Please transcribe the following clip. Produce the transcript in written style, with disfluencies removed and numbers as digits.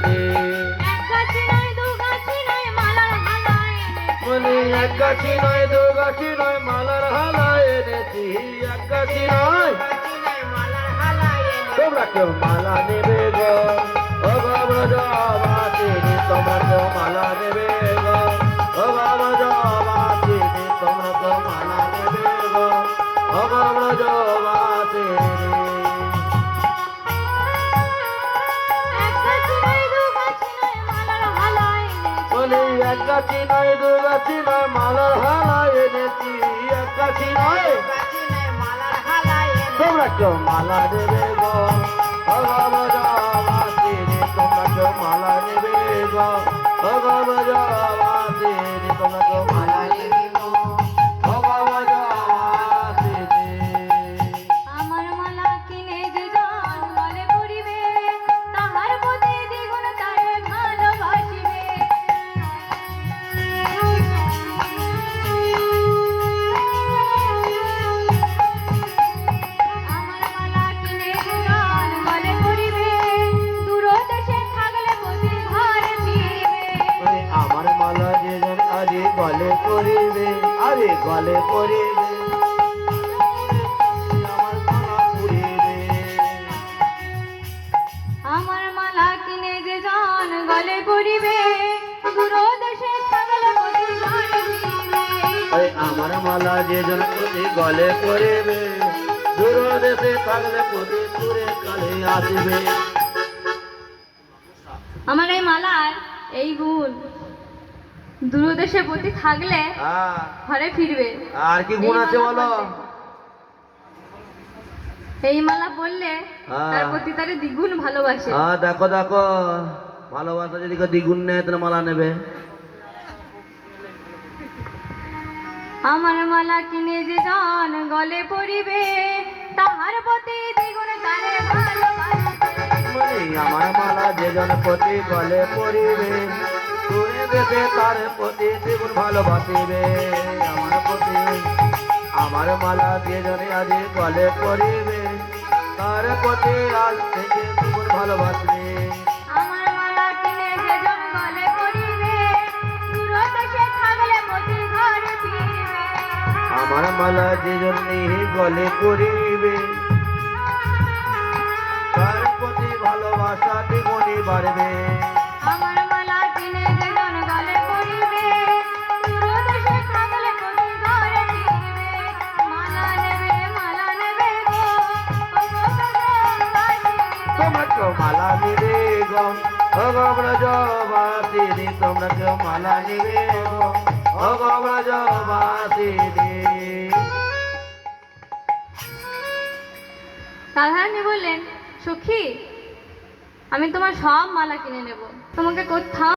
দে। বলি এক গাছি নয় দু গাছি নয় মালার হালা এনেছি, এক গাছি নয় তোমরা কেউ মালা নেবে গো, ও বাবা জবাতিনি তোমরা কেউ মালা নেবে গো, ও বাবা জবাতিনি তোমরা কেউ মালা নেবে গো, ও বাবা জবাতিনি। বলি এক গাছি নয় দু গাছি নয় মালার হালা এনেছি, এক গাছি নয় তোমরা কেউ মালা নেবে গো, ও বাবা জবাতিনি তোমরা কেউ মালা নেবে গো, ও বাবা জবাতিনি তোমরা কেউ মালা নেবে গো, ও বাবা জবাতিনি। আমার মালা কিনে যে জন গলে পরিবে, তাহার প্রতি দ্বিগুণ তারে ভালোবাসিবে। আমার মালা কিনে যে জন গলে পরিবে, দূর দেশে থাকলে প্রতি ঘরে ফিরিবে। আমার মালা যে জন আরে গলে পরিবে, আরে গলে পরিবে, আমার মালা পুরিবে। আমার মালা কিনে যে জন গলে পরিবে, দূর দেশে থাকলে প্রতি ঘরে ফিরিবে। আরে আমার মালা যে জন প্রতি গলে পরিবে, দূর দেশে থাকলে প্রতি দূরে কালে আসবে। আমার এই মালার এই গুণ, দূরদেশে প্রতি থাকলে ঘরে ফিরবে। আর কি গুণ আছে বলো? এই মালা বললে তার প্রতি তারে দ্বিগুণ ভালোবাসে। দেখো দেখো, ভালোবাসা যদি কেউ দ্বিগুণ নেয় তাহলে মালা নেবে। আমার মালা কিনে যে জন গলে পরিবে, তাহার প্রতি দ্বিগুণ তারে ভালোবাসে। আমার মালা যে জন প্রতি গলে পরিবে, দূরে দেশে তার প্রতি দ্বিগুণ ভালোবাসিবে। আমার প্রতি আমার মালা যে জনে আজ গলে পরিবে, তার প্রতি আজ থেকে দ্বিগুণ ভালোবাসবে। আমার মালা কিনে যে জন গলে পরিবে, দূরদেশে থাকলে প্রতি ঘরে ফিরবে। আমার মালা যে জন্যে গলে পরিবে, তার প্রতি ভালোবাসা দ্বিগুণই বাড়বে। আমার মালা কিনে যে জন গলে পরিবে, দূরদেশে থাকলে প্রতি ঘরে ফিরবে। মালা নেবে গো, ও গো ব্রজবাসিনী। তোমরা কেউ মালা নেবে গো, ও গো ব্রজবাসিনী তোমরা কেউ মালা নেবে গো, ও গো ব্রজবাসিনী। রাধারানী বললেন, সখী আমি তোমার সব মালা কিনে নেব, তোমাকে কোথাও